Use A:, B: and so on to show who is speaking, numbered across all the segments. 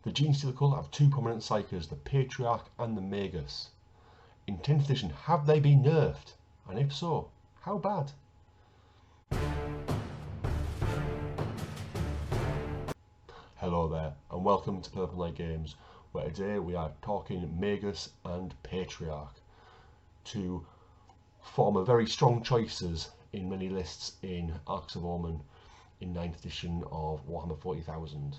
A: The Genestealer Cult have two prominent Psykers, the Patriarch and the Magus. In 10th edition, have they been nerfed? And if so, how bad? Hello there, and welcome to Purple Knight Games, where today we are talking Magus and Patriarch, two former very strong choices in many lists in Arcs of Omen in 9th edition of Warhammer 40,000.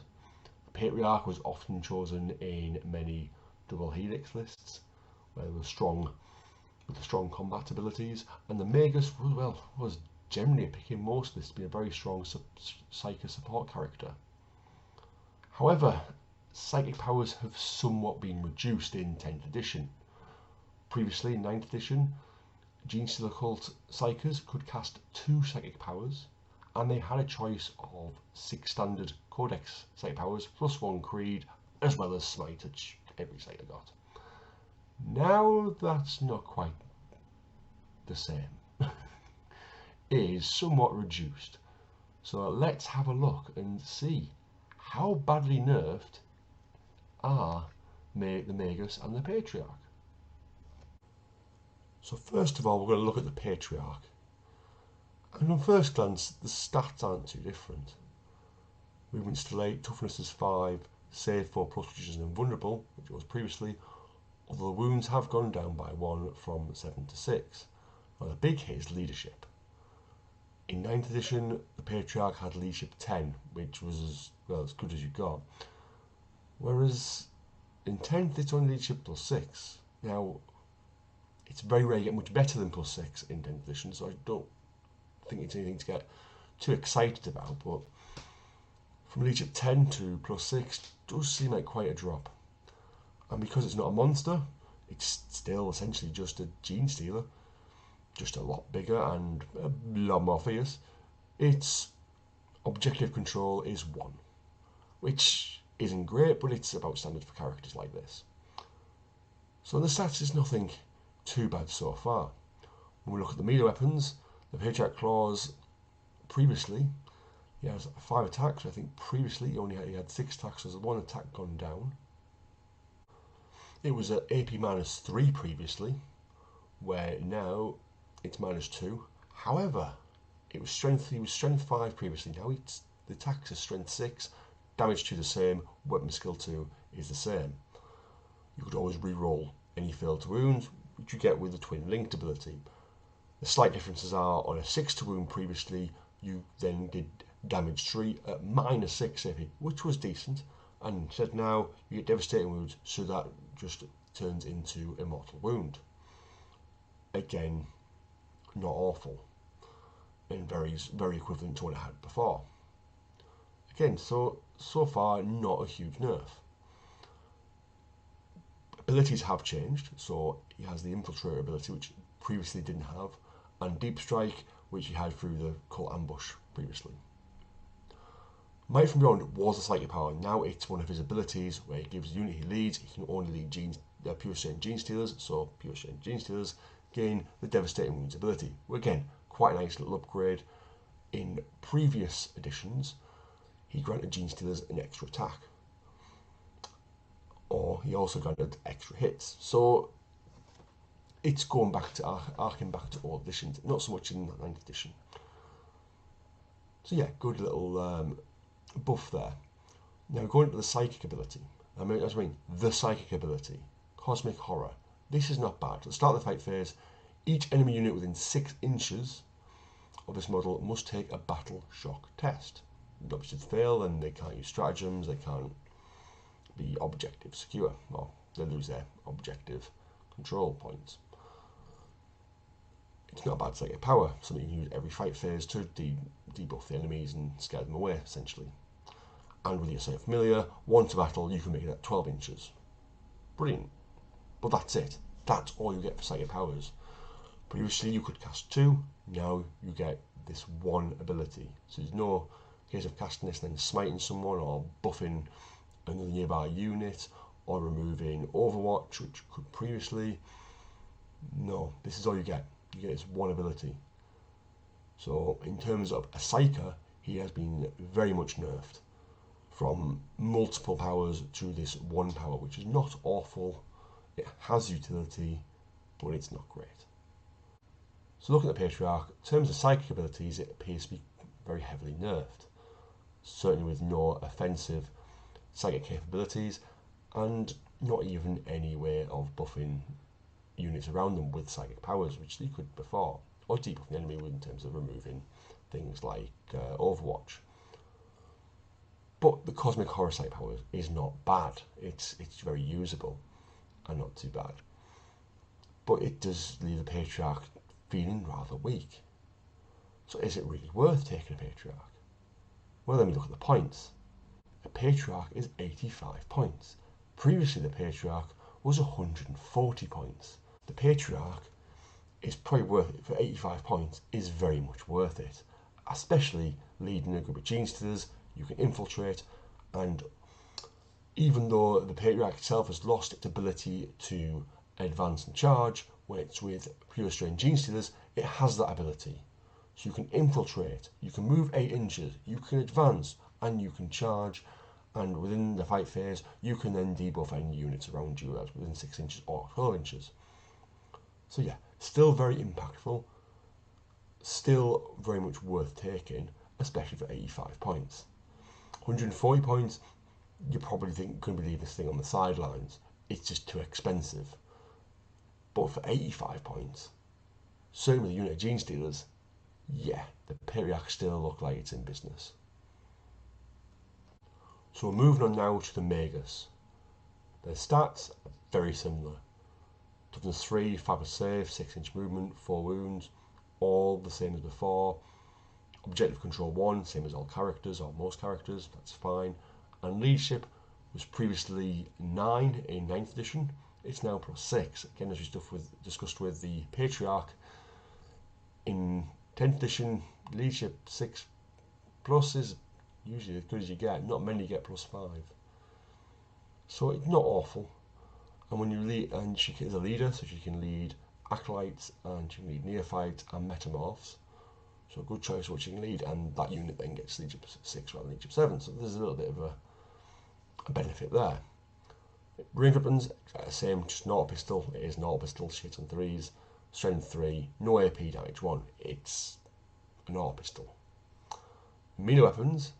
A: The Patriarch was often chosen in many double helix lists where they were strong with strong combat abilities, and the Magus was generally a pick in most lists to be a very strong Psyker support character. However, psychic powers have somewhat been reduced in 10th edition. Previously, in 9th edition, Genestealer Cult Psykers could cast 2 psychic powers, and they had a choice of 6 standard Codex psychic powers plus 1 Creed, as well as Smite, which every Psyker got. Now that's not quite the same. It is somewhat reduced. So let's have a look and see how badly nerfed are the Magus and the Patriarch. So first of all, we're going to look at the Patriarch. And on first glance, the stats aren't too different. Movement's still 8, toughness is 5, save 4+, which is invulnerable, which it was previously, although the wounds have gone down by 1 from 7 to 6. Now the big hit is leadership. In 9th edition, the Patriarch had leadership 10, which was as good as you got. Whereas in 10th, it's only leadership +6. Now, it's very rare you get much better than +6 in 10th edition, so I don't think it's anything to get too excited about, but from leadership 10 to +6 does seem like quite a drop. And because it's not a monster, it's still essentially just a Genestealer, just a lot bigger and a lot more fierce. Its objective control is 1, which isn't great, but it's about standard for characters like this. So the stats is nothing too bad so far. When we look at the melee weapons, the Patriarch Claws, previously he has 5 attacks. I think previously he had 6 attacks, so there's 1 attack gone down. It was at AP -3 previously, where now it's -2. However, he was strength 5 previously. Now the attacks are strength 6, damage 2 the same, weapon skill 2 is the same. You could always re-roll any failed to wounds, which you get with the twin linked ability. The slight differences are on a 6 to wound previously, you then did damage 3 at -6 AP, which was decent, and instead now you get devastating wounds, so that just turns into a mortal wound. Again, not awful, and very equivalent to what I had before. Again, so far not a huge nerf. Abilities have changed, so he has the Infiltrator ability, which previously didn't have, and Deep Strike, which he had through the Cult Ambush previously. Might from Beyond was a psychic power. Now it's one of his abilities where he gives the unit he leads. He can only lead pure strength Genestealers, so pure strength Genestealers gain the Devastating Wounds ability. Again, quite a nice little upgrade. In previous editions, he granted Genestealers an extra attack, or he also granted extra hits. So it's going back to arcing back to old editions, not so much in 9th edition. So yeah, good little buff there. Now going to the psychic ability. I mean the psychic ability, Cosmic Horror. This is not bad. At the start of the fight phase, each enemy unit within 6 inches of this model must take a battle shock test. If they fail, then they can't use stratagems, they can't be objective secure, or they lose their objective control points. It's not a bad psychic power, something you can use every fight phase to debuff the enemies and scare them away, essentially. And with your Psychic Familiar, once a battle, you can make it at 12 inches. Brilliant. But that's it. That's all you get for psychic powers. Previously, you could cast 2. Now you get this 1 ability. So there's no case of casting this and then smiting someone, or buffing another nearby unit, or removing Overwatch, which you could previously. No, this is all you get. You get this 1 ability. So in terms of a Psyker, he has been very much nerfed. from multiple powers to this one power, which is not awful. It has utility, but it's not great. So looking at the Patriarch, in terms of psychic abilities, it appears to be very heavily nerfed, certainly with no offensive psychic capabilities, and not even any way of buffing units around them with psychic powers, which they could before, or debuffing the enemy in terms of removing things like Overwatch. But the Cosmic Horror Sight power is not bad. It's very usable and not too bad. But it does leave the Patriarch feeling rather weak. So is it really worth taking a Patriarch? Well, let me look at the points. A Patriarch is 85 points. Previously, the Patriarch was 140 points. The Patriarch is probably worth it for 85 points, is very much worth it. Especially leading a group of Genestealers, you can infiltrate, and even though the Patriarch itself has lost its ability to advance and charge, when it's with pure strain Genestealers, it has that ability. So you can infiltrate, you can move 8 inches, you can advance, and you can charge, and within the fight phase, you can then debuff any units around you as within 6 inches or 12 inches. So yeah, still very impactful, still very much worth taking, especially for 85 points. 140 points, you probably think going to be leaving this thing on the sidelines. It's just too expensive. But for 85 points, certainly with a unit of Genestealers, yeah, the Patriarch still look like it's in business. So we're moving on now to the Magus. Their stats are very similar. Toughness 3, 5 save, 6-inch movement, 4 wounds, all the same as before. Objective control 1, same as all characters, or most characters, that's fine. And leadership was previously 9 in 9th edition, it's now +6. Again, as we discussed with the Patriarch, in 10th edition, leadership 6 plus is usually as good as you get. Not many get +5. So it's not awful. And when you lead, and she is a leader, so she can lead acolytes, and she can lead neophytes and metamorphs. So a good choice of what she can lead, and that unit then gets leadership 6 rather than leadership 7. So there's a little bit of a benefit there. Range weapons, same, just not a pistol. It is not a pistol. She hits on 3s, strength 3, no AP, damage 1. It's an auto pistol. Melee weapons,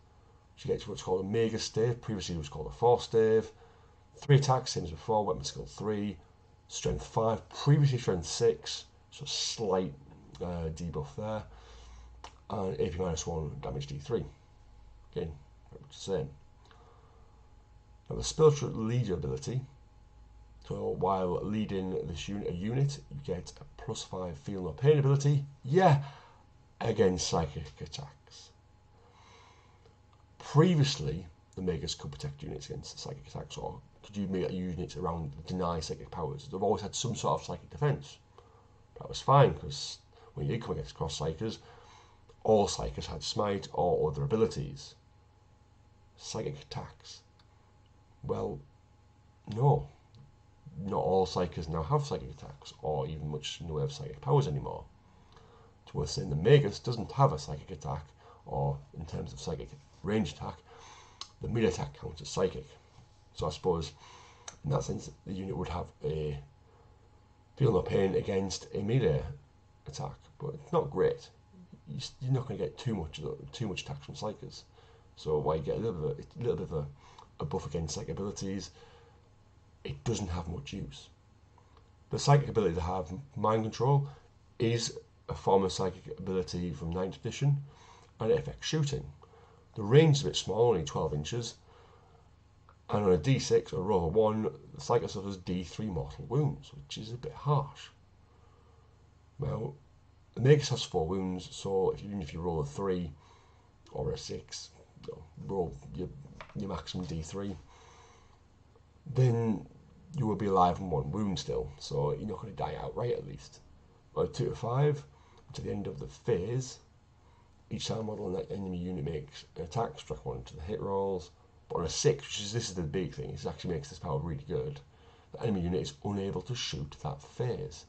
A: she gets what's called a Magus stave. Previously it was called a Force stave. 3 attacks, same as before. Weapon skill 3, strength 5. Previously strength 6, so slight debuff there. And AP -1, damage D3. Again, very much the same. Now the spiritual leader ability, so while leading this unit, you get a +5 feel no pain ability, against psychic attacks. Previously, the Magus could protect units against psychic attacks, or could you make units around deny psychic powers. They've always had some sort of psychic defense. That was fine, because when you did come against cross Psykers, all Psykers had smite or other abilities. Psychic attacks. Well, no. Not all Psykers now have psychic attacks, or even much in the way of psychic powers anymore. It's worth saying the Magus doesn't have a psychic attack, or in terms of psychic range attack, the melee attack counts as psychic. So I suppose, in that sense, the unit would have a feel no pain against a melee attack, but it's not great. You're not going to get too much attacks from Psykers. So while you get a little bit of a buff against psychic abilities, it doesn't have much use. The psychic ability to have mind control is a form of psychic ability from 9th edition, and it affects shooting. The range is a bit small, only 12 inches, and on a D6 or roll of 1, the Psyker suffers D3 mortal wounds, which is a bit harsh. Now, the Magus has 4 wounds, so even if you roll a 3 or a 6, roll your maximum D3, then you will be alive on 1 wound still, so you're not going to die outright at least. On a 2 to 5, to the end of the phase, each time model in that enemy unit makes an attack, strike 1 to the hit rolls. But on a 6, this is the big thing, it actually makes this power really good, the enemy unit is unable to shoot that phase.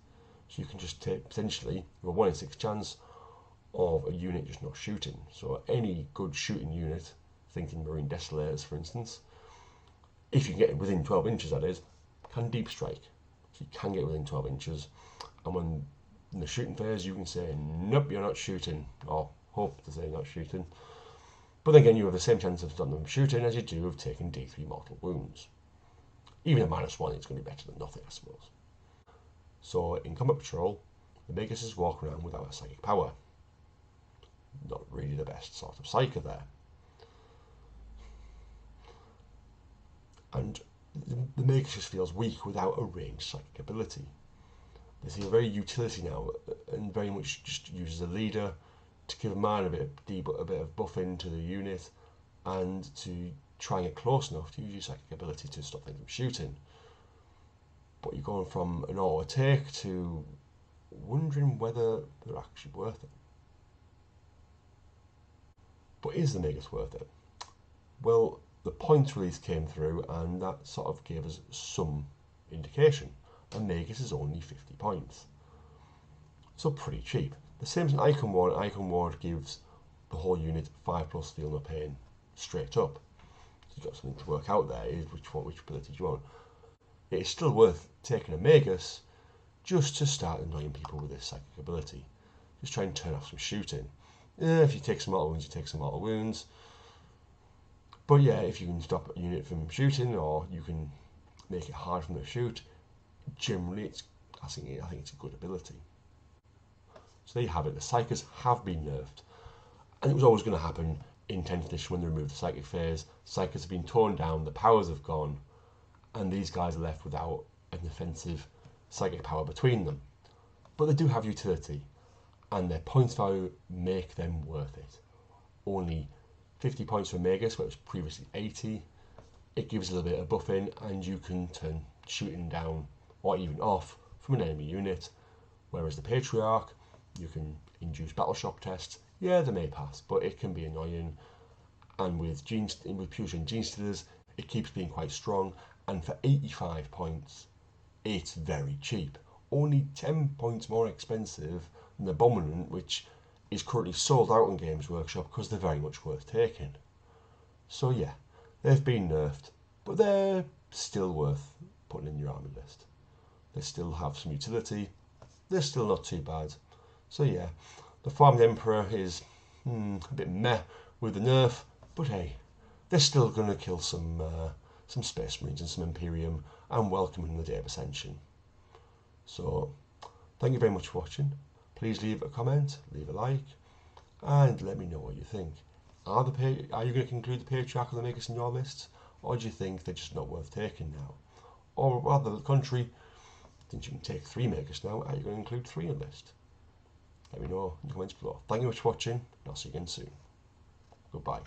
A: So you can just take, potentially, a 1 in 6 chance of a unit just not shooting. So any good shooting unit thinking Marine Desolators for instance, if you can get within 12 inches that is, can deep strike. So you can get within 12 inches, and when in the shooting phase you can say, nope, you're not shooting, or hope to say you're not shooting. But then again, you have the same chance of stopping them shooting as you do of taking D3 mortal wounds. Even a -1 is going to be better than nothing, I suppose. So in combat patrol, the Magus is walking around without a psychic power. Not really the best sort of Psyker there. And the Magus just feels weak without a ranged psychic ability. They see a very utility now, and very much just uses a leader to give a man a bit of buffing to the unit, and to try and get close enough to use your psychic ability to stop things from shooting. But you're going from an auto take to wondering whether they're actually worth it. But is the Magus worth it? Well, the points release came through, and that sort of gave us some indication. A Magus is only 50 points. So pretty cheap. The same as an Icon Ward. Icon Ward gives the whole unit 5+ feel no pain straight up. So you've got something to work out there, is which ability you want. It is still worth taking a Magus just to start annoying people with this psychic ability. Just try and turn off some shooting. If you take some mortal wounds, you take some mortal wounds. But yeah, if you can stop a unit from shooting, or you can make it hard for them to shoot, generally I think it's a good ability. So there you have it. The Psykers have been nerfed, and it was always going to happen in 10th edition when they removed the psychic phase. Psykers have been torn down, the powers have gone, and these guys are left without an offensive psychic power between them. But they do have utility, and their points value make them worth it. Only 50 points for Magus, where it was previously 80. It gives a little bit of buffing, and you can turn shooting down or even off from an enemy unit. Whereas the Patriarch, you can induce battle shock tests. Yeah, they may pass, but it can be annoying. And with Pure Genestealers, it keeps being quite strong. And for 85 points, it's very cheap. Only 10 points more expensive than the Abominant, which is currently sold out on Games Workshop because they're very much worth taking. So yeah, they've been nerfed, but they're still worth putting in your army list. They still have some utility. They're still not too bad. So yeah, the Farmed Emperor is a bit meh with the nerf, but hey, they're still going to kill some Space Marines and some Imperium and welcome in the Day of Ascension. So thank you very much for watching. Please leave a comment, leave a like, and let me know what you think. Are you going to include the Patriarch and the Magus in your lists, or do you think they're just not worth taking now? Or rather, the contrary, since you can take 3 Magus now, are you going to include 3 in the list? Let me know in the comments below. Thank you very much for watching, and I'll see you again soon. Goodbye.